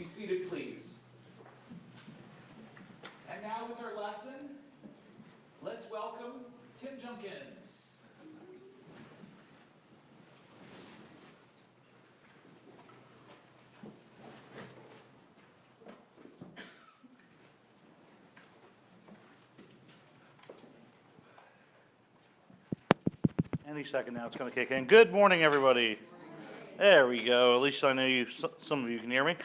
seated, please. And now with our lesson, let's welcome Tim Junkins. Any second now, it's going to kick in. Good morning, everybody. There we go. At least I know some of you can hear me.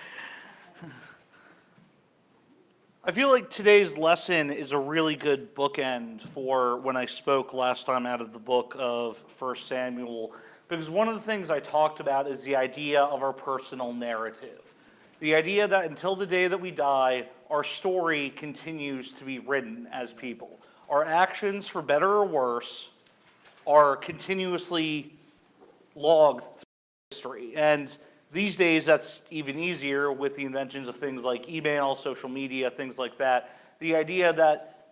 I feel like today's lesson is a really good bookend for when I spoke last time out of the book of 1 Samuel, because one of the things I talked about is the idea of our personal narrative. The idea that until the day that we die, our story continues to be written as people. Our actions, for better or worse, are continuously logged through history. And these days, that's even easier with the inventions of things like email, social media, things like that. The idea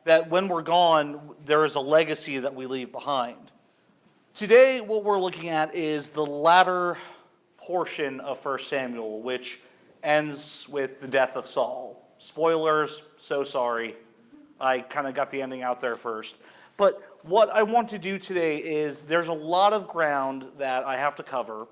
that when we're gone, there is a legacy that we leave behind. Today, what we're looking at is the latter portion of 1 Samuel, which ends with the death of Saul. Spoilers, so sorry. I kind of got the ending out there first. But what I want to do today is there's a lot of ground that I have to cover.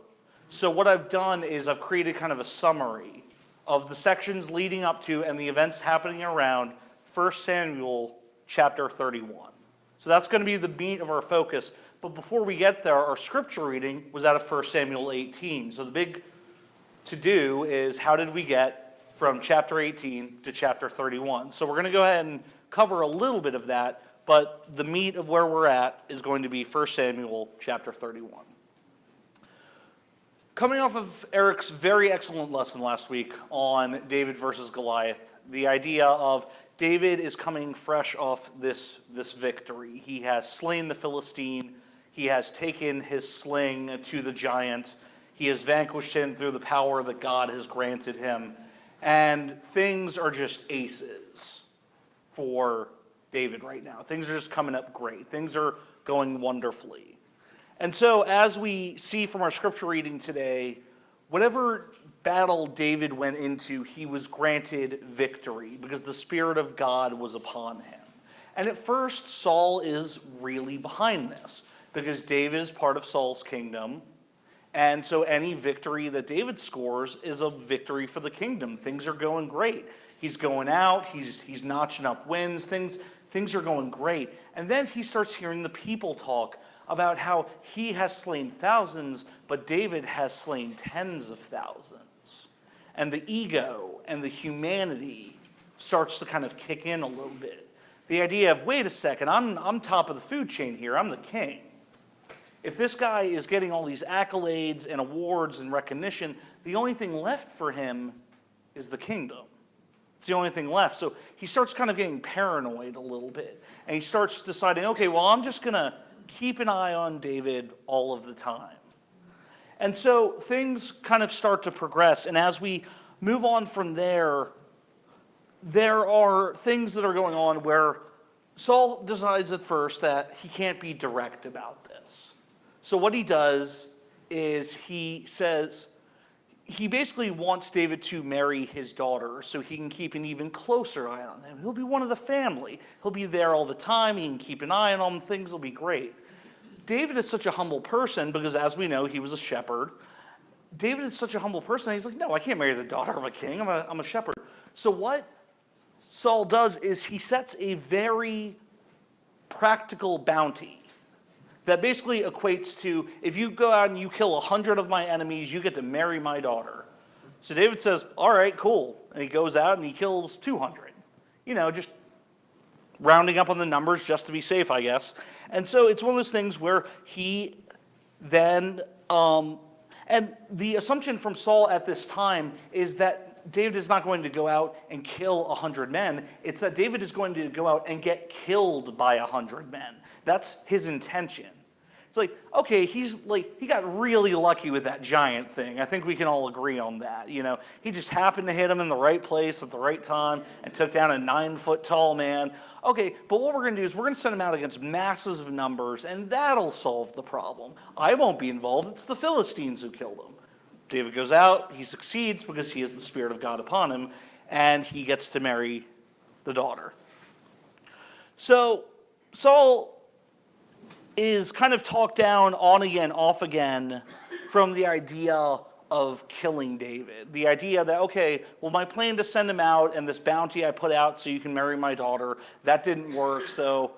So what I've done is I've created kind of a summary of the sections leading up to and the events happening around 1 Samuel chapter 31. So that's going to be the meat of our focus. But before we get there, our scripture reading was out of 1 Samuel 18. So the big to-do is how did we get from chapter 18 to chapter 31? So we're going to go ahead and cover a little bit of that, but the meat of where we're at is going to be 1 Samuel chapter 31. Coming off of Eric's very excellent lesson last week on David versus Goliath, the idea of David is coming fresh off this victory. He has slain the Philistine. He has taken his sling to the giant. He has vanquished him through the power that God has granted him. And things are just aces for David right now. Things are just coming up great. Things are going wonderfully. And so as we see from our scripture reading today, whatever battle David went into, he was granted victory because the Spirit of God was upon him. And at first, Saul is really behind this because David is part of Saul's kingdom. And so any victory that David scores is a victory for the kingdom. Things are going great. He's going out, he's notching up wins, things are going great. And then he starts hearing the people talk about how he has slain thousands, but David has slain tens of thousands. And the ego and the humanity starts to kind of kick in a little bit. The idea of, wait a second, I'm top of the food chain here, I'm the king. If this guy is getting all these accolades and awards and recognition, the only thing left for him is the kingdom. It's the only thing left. So he starts kind of getting paranoid a little bit. And he starts deciding, okay, well, I'm just going to keep an eye on David all of the time. And so things kind of start to progress. And as we move on from there, there are things that are going on where Saul decides at first that he can't be direct about this. So what he does is he basically wants David to marry his daughter so he can keep an even closer eye on him. He'll be one of the family. He'll be there all the time. He can keep an eye on him. Things will be great. David is such a humble person because, as we know, he was a shepherd. David is such a humble person. He's like, no, I can't marry the daughter of a king. I'm a shepherd. So what Saul does is he sets a very practical bounty that basically equates to, if you go out and you kill 100 of my enemies, you get to marry my daughter. So David says, all right, cool. And he goes out and he kills 200. Just rounding up on the numbers just to be safe, I guess. And so it's one of those things where he then, and the assumption from Saul at this time is that David is not going to go out and kill 100 men. It's that David is going to go out and get killed by 100 men. That's his intention. It's like, okay, he got really lucky with that giant thing. I think we can all agree on that. He just happened to hit him in the right place at the right time and took down a 9-foot-tall man. Okay, but what we're going to do is we're going to send him out against masses of numbers, and that'll solve the problem. I won't be involved. It's the Philistines who killed him. David goes out, he succeeds because he has the Spirit of God upon him, and he gets to marry the daughter. So Saul is kind of talked down on again, off again from the idea of killing David. The idea that, okay, well, my plan to send him out and this bounty I put out so you can marry my daughter, that didn't work, so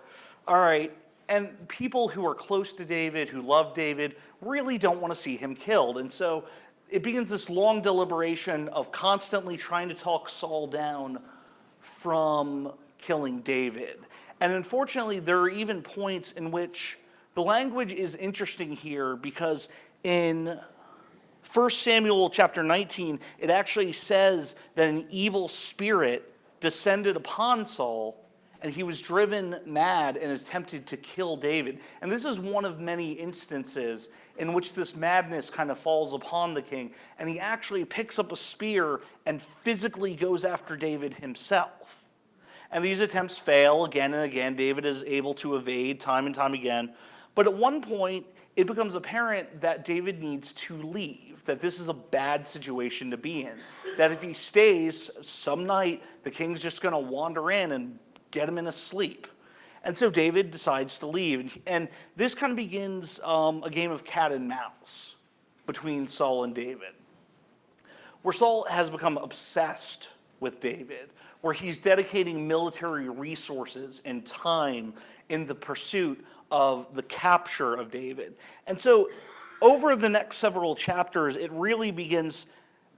all right. And people who are close to David, who love David, really don't want to see him killed. And so it begins this long deliberation of constantly trying to talk Saul down from killing David. And unfortunately, there are even points in which the language is interesting here, because in 1 Samuel chapter 19, it actually says that an evil spirit descended upon Saul, and he was driven mad and attempted to kill David. And this is one of many instances in which this madness kind of falls upon the king, and he actually picks up a spear and physically goes after David himself. And these attempts fail again and again. David is able to evade time and time again. But at one point, it becomes apparent that David needs to leave, that this is a bad situation to be in, that if he stays, some night the king's just going to wander in and get him in a sleep. And so David decides to leave. And this kind of begins a game of cat and mouse between Saul and David, where Saul has become obsessed with David, where he's dedicating military resources and time in the pursuit of the capture of David. And so over the next several chapters, it really begins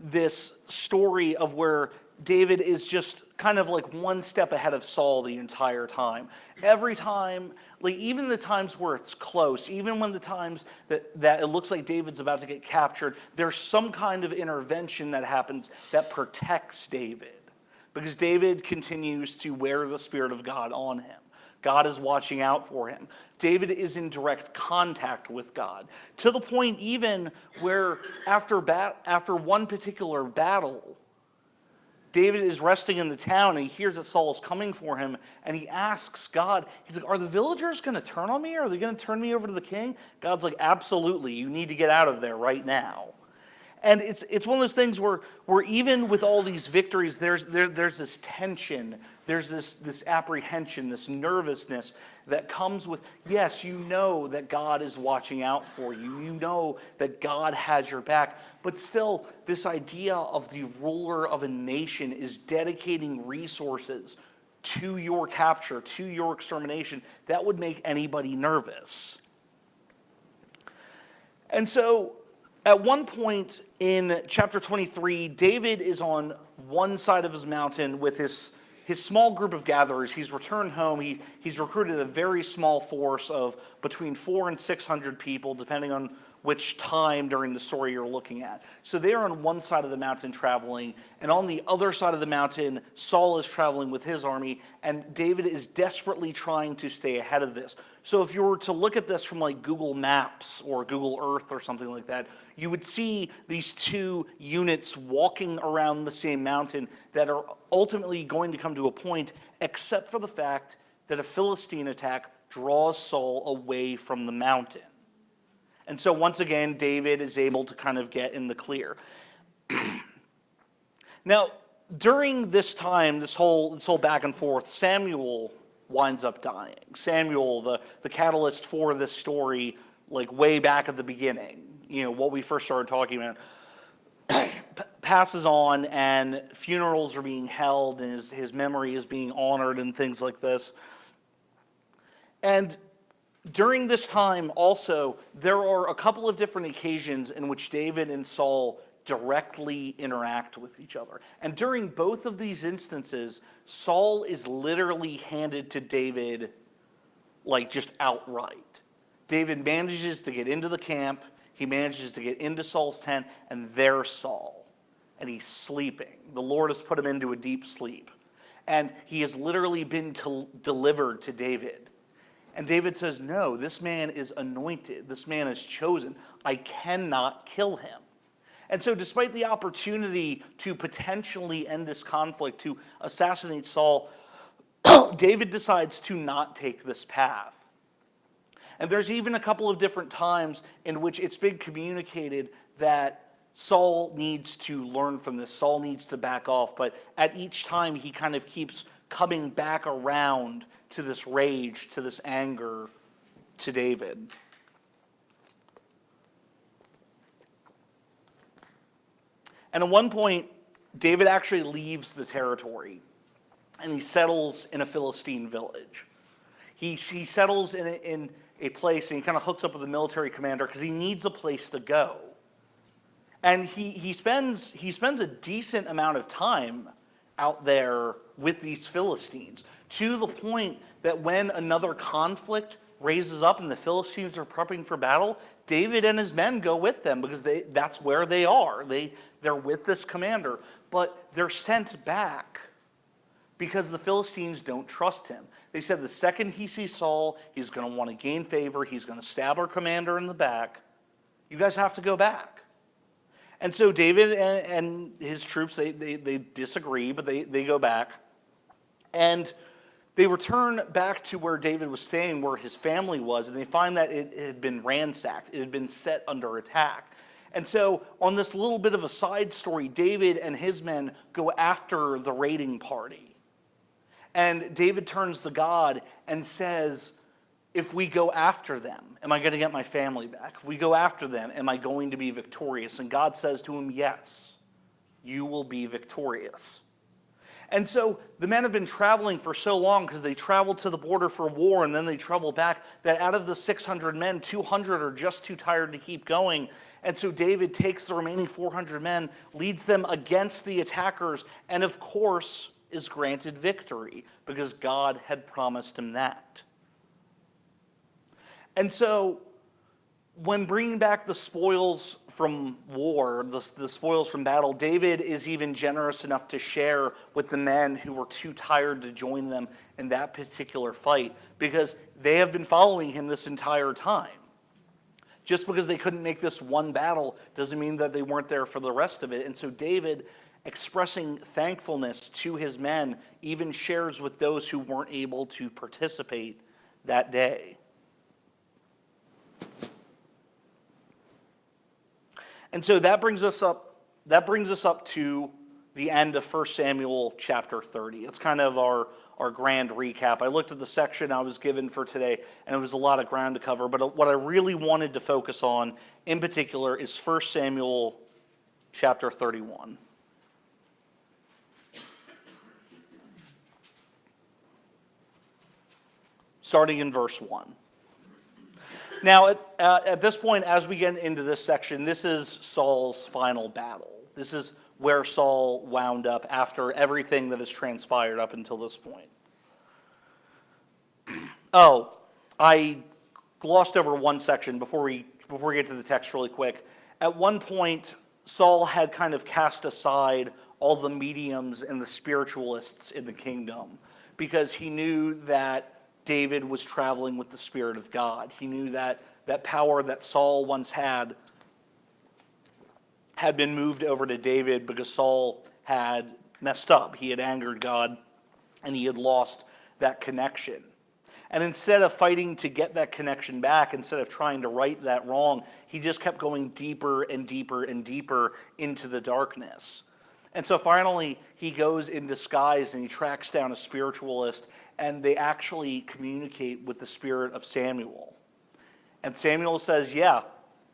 this story of where David is just kind of like one step ahead of Saul the entire time. Every time, like even the times where it's close, even when the times that it looks like David's about to get captured, there's some kind of intervention that happens that protects David, because David continues to wear the Spirit of God on him. God is watching out for him. David is in direct contact with God, to the point even where after one particular battle, David is resting in the town, and he hears that Saul is coming for him, and he asks God, he's like, are the villagers going to turn on me? Are they going to turn me over to the king? God's like, absolutely, you need to get out of there right now. And it's one of those things where even with all these victories, there's this tension, there's this apprehension, this nervousness that comes with, yes, you know that God is watching out for you. You know that God has your back. But still, this idea of the ruler of a nation is dedicating resources to your capture, to your extermination. That would make anybody nervous. And so at one point in chapter 23, David is on one side of his mountain with his small group of gatherers. He's returned home. He's recruited a very small force of between 400 and 600 people, depending on which time during the story you're looking at. So they're on one side of the mountain traveling, and on the other side of the mountain, Saul is traveling with his army, and David is desperately trying to stay ahead of this. So if you were to look at this from like Google Maps or Google Earth or something like that, you would see these two units walking around the same mountain that are ultimately going to come to a point, except for the fact that a Philistine attack draws Saul away from the mountain. And so once again, David is able to kind of get in the clear. Now, during this time, this whole back and forth, Samuel winds up dying. Samuel, the catalyst for this story, like way back at the beginning, you know, what we first started talking about, passes on, and funerals are being held, and his memory is being honored and things like this. And during this time also, there are a couple of different occasions in which David and Saul directly interact with each other. And during both of these instances, Saul is literally handed to David like just outright. David manages to get into the camp, he manages to get into Saul's tent, and there's Saul. And he's sleeping. The Lord has put him into a deep sleep. And he has literally been delivered to David. And David says, no, this man is anointed. This man is chosen. I cannot kill him. And so despite the opportunity to potentially end this conflict, to assassinate Saul, David decides to not take this path. And there's even a couple of different times in which it's been communicated that Saul needs to learn from this. Saul needs to back off. But at each time, he kind of keeps coming back around to this rage, to this anger to David. And at one point, David actually leaves the territory, and he settles in a Philistine village. He settles in a place, and he kind of hooks up with the military commander because he needs a place to go. And he spends a decent amount of time out there with these Philistines, to the point that when another conflict raises up and the Philistines are prepping for battle, David and his men go with them because that's where they are. They're with this commander, but they're sent back because the Philistines don't trust him. They said the second he sees Saul, he's going to want to gain favor. He's going to stab our commander in the back. You guys have to go back. And so David and his troops, they disagree, but they go back. And they return back to where David was staying, where his family was, and they find that it had been ransacked. It had been set under attack. And so on this little bit of a side story, David and his men go after the raiding party. And David turns to God and says, if we go after them, am I going to get my family back? If we go after them, am I going to be victorious? And God says to him, yes, you will be victorious. And so the men have been traveling for so long because they traveled to the border for war and then they travel back, that out of the 600 men, 200 are just too tired to keep going. And so David takes the remaining 400 men, leads them against the attackers, and of course is granted victory because God had promised him that. And so when bringing back the spoils from war, the spoils from battle, David is even generous enough to share with the men who were too tired to join them in that particular fight, because they have been following him this entire time. Just because they couldn't make this one battle doesn't mean that they weren't there for the rest of it. And so David, expressing thankfulness to his men, even shares with those who weren't able to participate that day. And so that brings us up to the end of 1 Samuel chapter 30. It's kind of our grand recap. I looked at the section I was given for today, and it was a lot of ground to cover, but what I really wanted to focus on in particular is 1 Samuel chapter 31. Starting in verse 1. Now, at this point, as we get into this section, this is Saul's final battle. This is where Saul wound up after everything that has transpired up until this point. Oh, I glossed over one section before we get to the text really quick. At one point, Saul had kind of cast aside all the mediums and the spiritualists in the kingdom because he knew that David was traveling with the Spirit of God. He knew that that power that Saul once had been moved over to David because Saul had messed up. He had angered God, and he had lost that connection. And instead of fighting to get that connection back, instead of trying to right that wrong, he just kept going deeper and deeper and deeper into the darkness. And so finally, he goes in disguise and he tracks down a spiritualist, and they actually communicate with the spirit of Samuel. And Samuel says, yeah,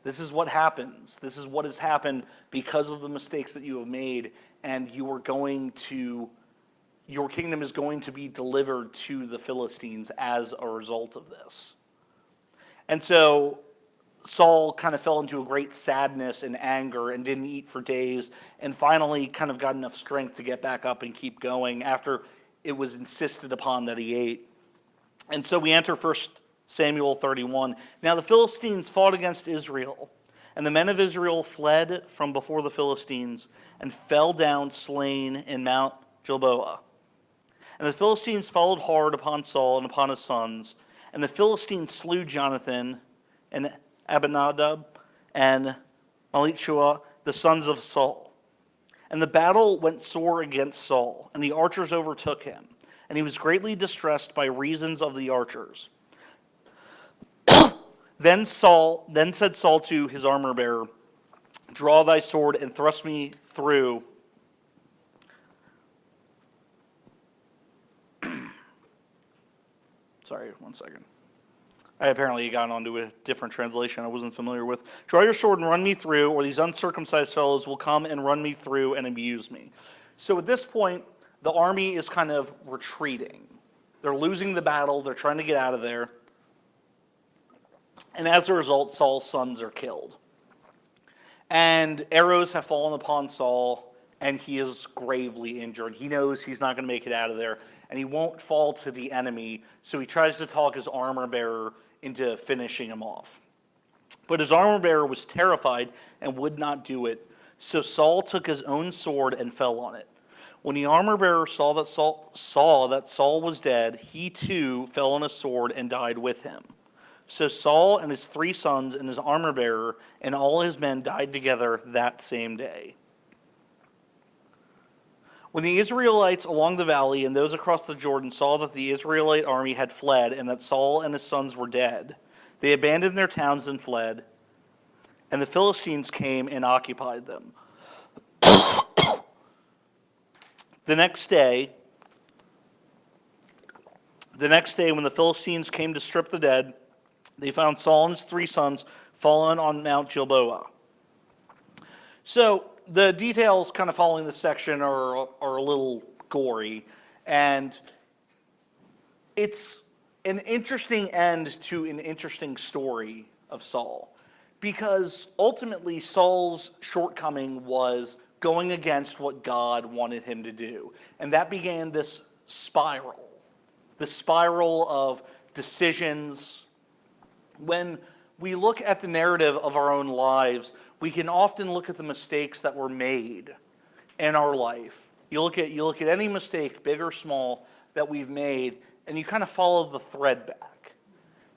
this is what happens. This is what has happened because of the mistakes that you have made, and your kingdom is going to be delivered to the Philistines as a result of this. And so Saul kind of fell into a great sadness and anger and didn't eat for days, and finally kind of got enough strength to get back up and keep going after it was insisted upon that he ate. And so we enter 1 Samuel 31. Now the Philistines fought against Israel, and the men of Israel fled from before the Philistines and fell down slain in Mount Gilboa. And the Philistines followed hard upon Saul and upon his sons, and the Philistines slew Jonathan and Abinadab and Malchishua, the sons of Saul. And the battle went sore against Saul, and the archers overtook him, and he was greatly distressed by reasons of the archers. Then said Saul to his armor bearer, Draw thy sword and thrust me through. Sorry, one second. I apparently got onto a different translation I wasn't familiar with. Draw your sword and run me through, or these uncircumcised fellows will come and run me through and abuse me. So at this point, the army is kind of retreating. They're losing the battle. They're trying to get out of there. And as a result, Saul's sons are killed. And arrows have fallen upon Saul, and he is gravely injured. He knows he's not going to make it out of there, and he won't fall to the enemy, so he tries to talk his armor bearer into finishing him off. But his armor bearer was terrified and would not do it, so Saul took his own sword and fell on it. When the armor bearer saw that Saul was dead, he too fell on his sword and died with him. So Saul and his 3 sons and his armor bearer and all his men died together that same day. When the Israelites along the valley and those across the Jordan saw that the Israelite army had fled and that Saul and his sons were dead, they abandoned their towns and fled, and the Philistines came and occupied them. The next day, when the Philistines came to strip the dead, they found Saul and his 3 sons fallen on Mount Gilboa. So the details kind of following this section are a little gory, and it's an interesting end to an interesting story of Saul, because ultimately Saul's shortcoming was going against what God wanted him to do, and that began this spiral of decisions. When we look at the narrative of our own lives, we can often look at the mistakes that were made in our life. You look at any mistake, big or small, that we've made, and you kind of follow the thread back.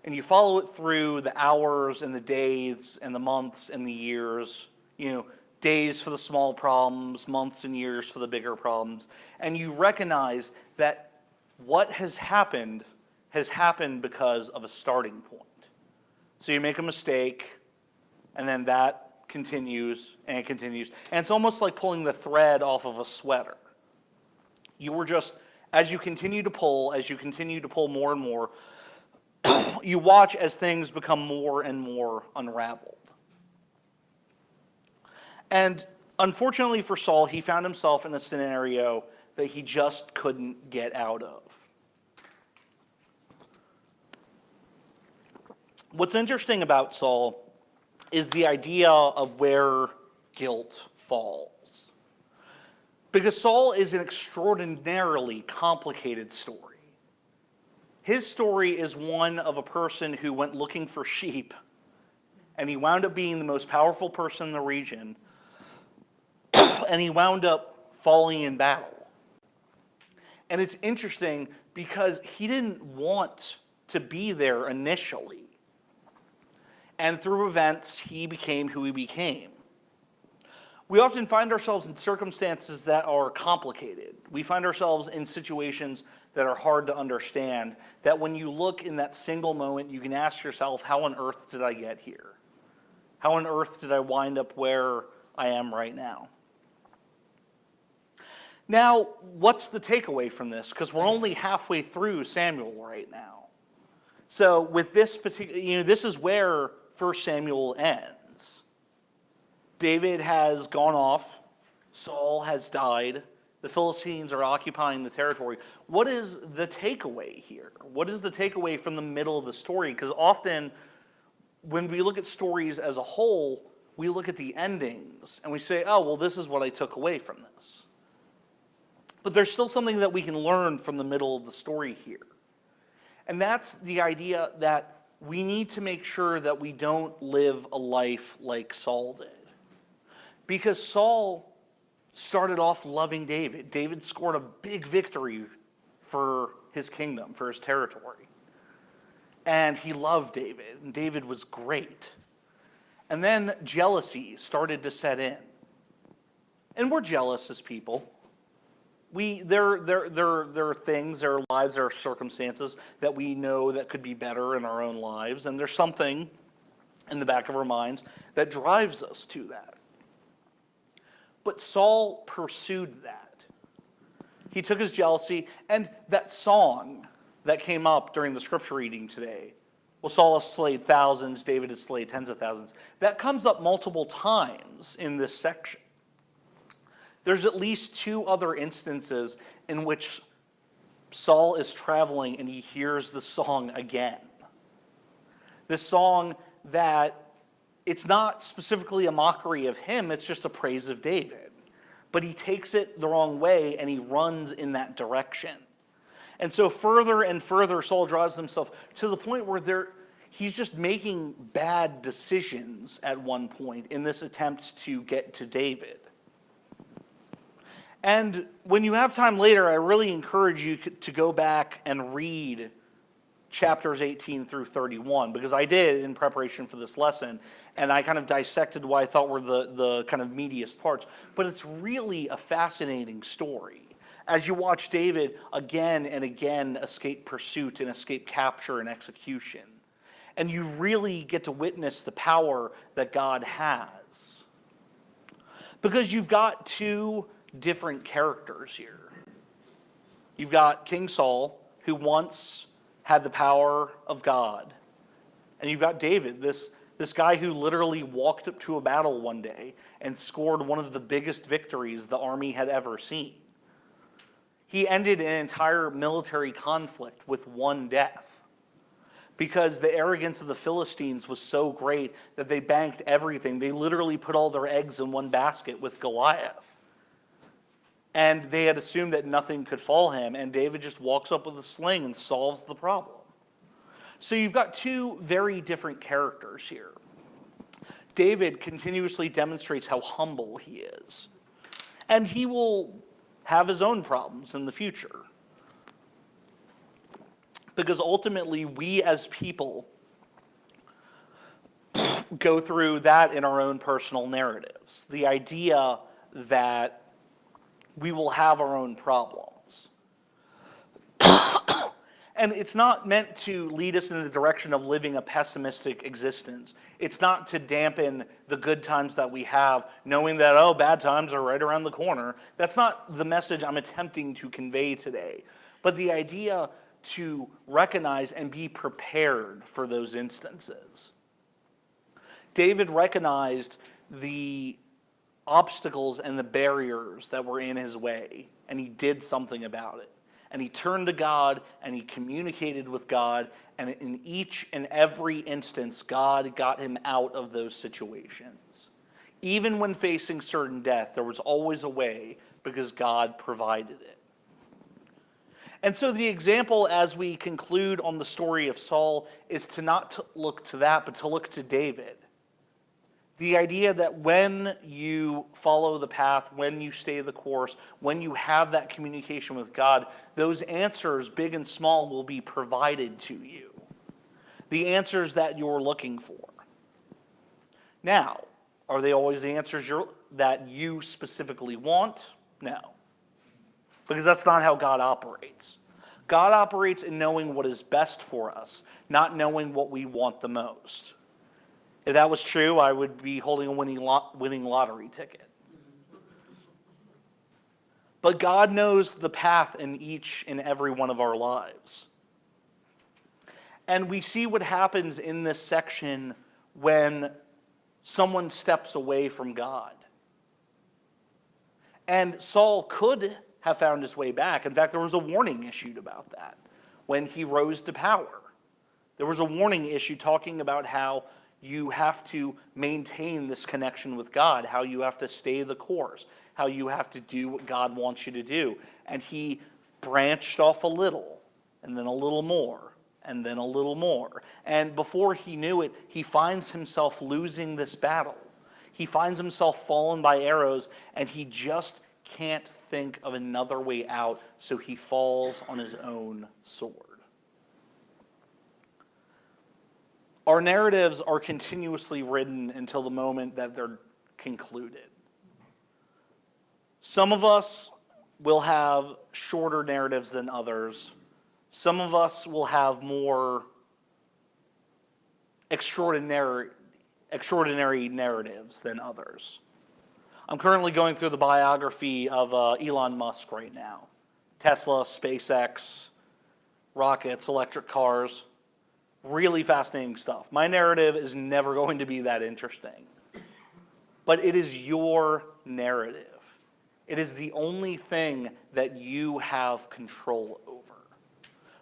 And you follow it through the hours and the days and the months and the years, days for the small problems, months and years for the bigger problems. And you recognize that what has happened because of a starting point. So you make a mistake, and then that continues, and it continues. And it's almost like pulling the thread off of a sweater. You were just, as you continue to pull more and more, you watch as things become more and more unraveled. And unfortunately for Saul, he found himself in a scenario that he just couldn't get out of. What's interesting about Saul is the idea of where guilt falls. Because Saul is an extraordinarily complicated story. His story is one of a person who went looking for sheep, and he wound up being the most powerful person in the region, and he wound up falling in battle. And it's interesting because he didn't want to be there initially. And through events, he became who he became. We often find ourselves in circumstances that are complicated. We find ourselves in situations that are hard to understand, that when you look in that single moment, you can ask yourself, how on earth did I get here? How on earth did I wind up where I am right now? Now, what's the takeaway from this? Because we're only halfway through Samuel right now. So with this particular, this is where 1 Samuel ends. David has gone off. Saul has died. The Philistines are occupying the territory. What is the takeaway here? What is the takeaway from the middle of the story? Because often when we look at stories as a whole, we look at the endings and we say, oh, well, this is what I took away from this. But there's still something that we can learn from the middle of the story here. And that's the idea that we need to make sure that we don't live a life like Saul did. Because Saul started off loving David. David scored a big victory for his kingdom, for his territory. And he loved David, and David was great. And then jealousy started to set in. And we're jealous as people. There are things, there are lives, there are circumstances that we know that could be better in our own lives, and there's something in the back of our minds that drives us to that. But Saul pursued that. He took his jealousy, and that song that came up during the scripture reading today, well, Saul has slayed thousands, David has slayed tens of thousands. That comes up multiple times in this section. There's at least 2 other instances in which Saul is traveling and he hears the song again. This song that it's not specifically a mockery of him, it's just a praise of David. But he takes it the wrong way and he runs in that direction. And so further and further, Saul draws himself to the point where he's just making bad decisions at one point in this attempt to get to David. And when you have time later, I really encourage you to go back and read chapters 18 through 31, because I did in preparation for this lesson, and I kind of dissected what I thought were the kind of meatiest parts. But it's really a fascinating story as you watch David again and again escape pursuit and escape capture and execution. And you really get to witness the power that God has. Because you've got 2 different characters here. You've got King Saul, who once had the power of God. And you've got David, this guy who literally walked up to a battle one day and scored one of the biggest victories the army had ever seen. He ended an entire military conflict with 1 death because the arrogance of the Philistines was so great that they banked everything. They literally put all their eggs in one basket with Goliath. And they had assumed that nothing could fall him, and David just walks up with a sling and solves the problem. So you've got 2 very different characters here. David continuously demonstrates how humble he is. And he will have his own problems in the future. Because ultimately, we as people go through that in our own personal narratives. The idea that we will have our own problems. And it's not meant to lead us in the direction of living a pessimistic existence. It's not to dampen the good times that we have, knowing that, oh, bad times are right around the corner. That's not the message I'm attempting to convey today. But the idea to recognize and be prepared for those instances. David recognized the obstacles and the barriers that were in his way, and he did something about it. And he turned to God, and he communicated with God, and in each and every instance, God got him out of those situations. Even when facing certain death, there was always a way because God provided it. And so the example as we conclude on the story of Saul is to not look to that, but to look to David. The idea that when you follow the path, when you stay the course, when you have that communication with God, those answers, big and small, will be provided to you. The answers that you're looking for. Now, are they always the answers that you specifically want? No. Because that's not how God operates. God operates in knowing what is best for us, not knowing what we want the most. If that was true, I would be holding a winning lottery ticket. But God knows the path in each and every one of our lives. And we see what happens in this section when someone steps away from God. And Saul could have found his way back. In fact, there was a warning issued about that when he rose to power. There was a warning issue talking about how you have to maintain this connection with God, how you have to stay the course, how you have to do what God wants you to do. And he branched off a little, and then a little more, and then a little more. And before he knew it, he finds himself losing this battle. He finds himself fallen by arrows, and he just can't think of another way out, so he falls on his own sword. Our narratives are continuously written until the moment that they're concluded. Some of us will have shorter narratives than others. Some of us will have more extraordinary narratives than others. I'm currently going through the biography of Elon Musk right now. Tesla, SpaceX, rockets, electric cars, really fascinating stuff. My narrative is never going to be that interesting. But it is your narrative. It is the only thing that you have control over.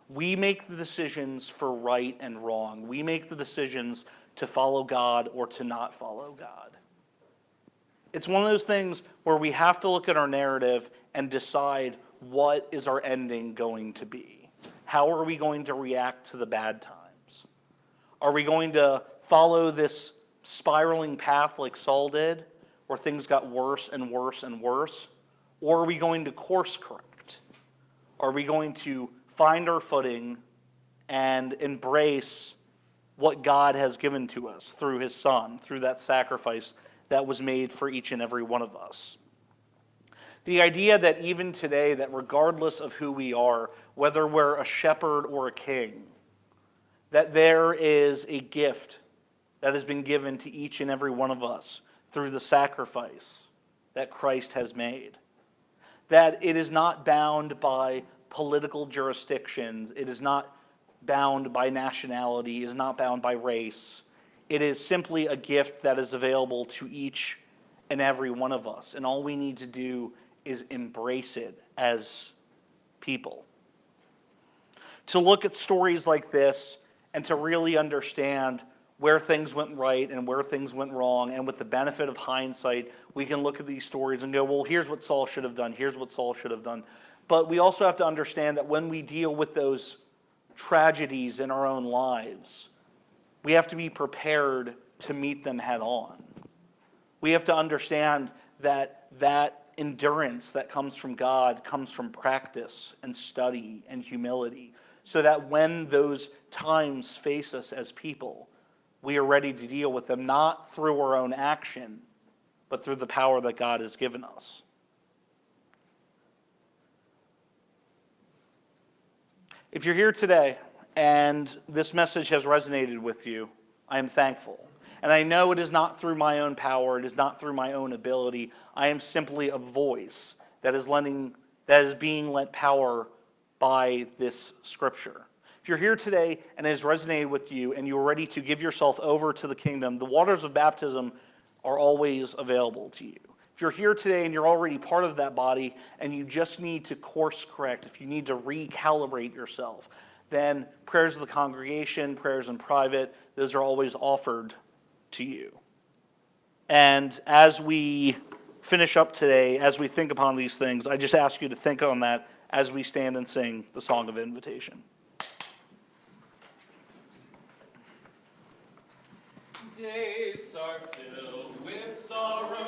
We make the decisions for right and wrong. We make the decisions to follow God or to not follow God. It's one of those things where we have to look at our narrative and decide what is our ending going to be. How are we going to react to the bad times? Are we going to follow this spiraling path like Saul did, where things got worse and worse and worse? Or are we going to course correct? Are we going to find our footing and embrace what God has given to us through his Son, through that sacrifice that was made for each and every one of us? The idea that even today, that regardless of who we are, whether we're a shepherd or a king, that there is a gift that has been given to each and every one of us through the sacrifice that Christ has made. That it is not bound by political jurisdictions, it is not bound by nationality, it is not bound by race. It is simply a gift that is available to each and every one of us. And all we need to do is embrace it as people. To look at stories like this and to really understand where things went right and where things went wrong, and with the benefit of hindsight, we can look at these stories and go, well, here's what Saul should have done, here's what Saul should have done. But we also have to understand that when we deal with those tragedies in our own lives, we have to be prepared to meet them head on. We have to understand that that endurance that comes from God comes from practice and study and humility, so that when those times face us as people, we are ready to deal with them, not through our own action, but through the power that God has given us. If you're here today and this message has resonated with you, I am thankful. And I know it is not through my own power, it is not through my own ability. I am simply a voice that is being lent power by this scripture. If you're here today and it has resonated with you and you're ready to give yourself over to the kingdom, the waters of baptism are always available to you. If you're here today and you're already part of that body and you just need to course correct, if you need to recalibrate yourself, then prayers of the congregation, prayers in private, those are always offered to you. And as we finish up today, as we think upon these things, I just ask you to think on that as we stand and sing the song of invitation. Days are filled with sorrow.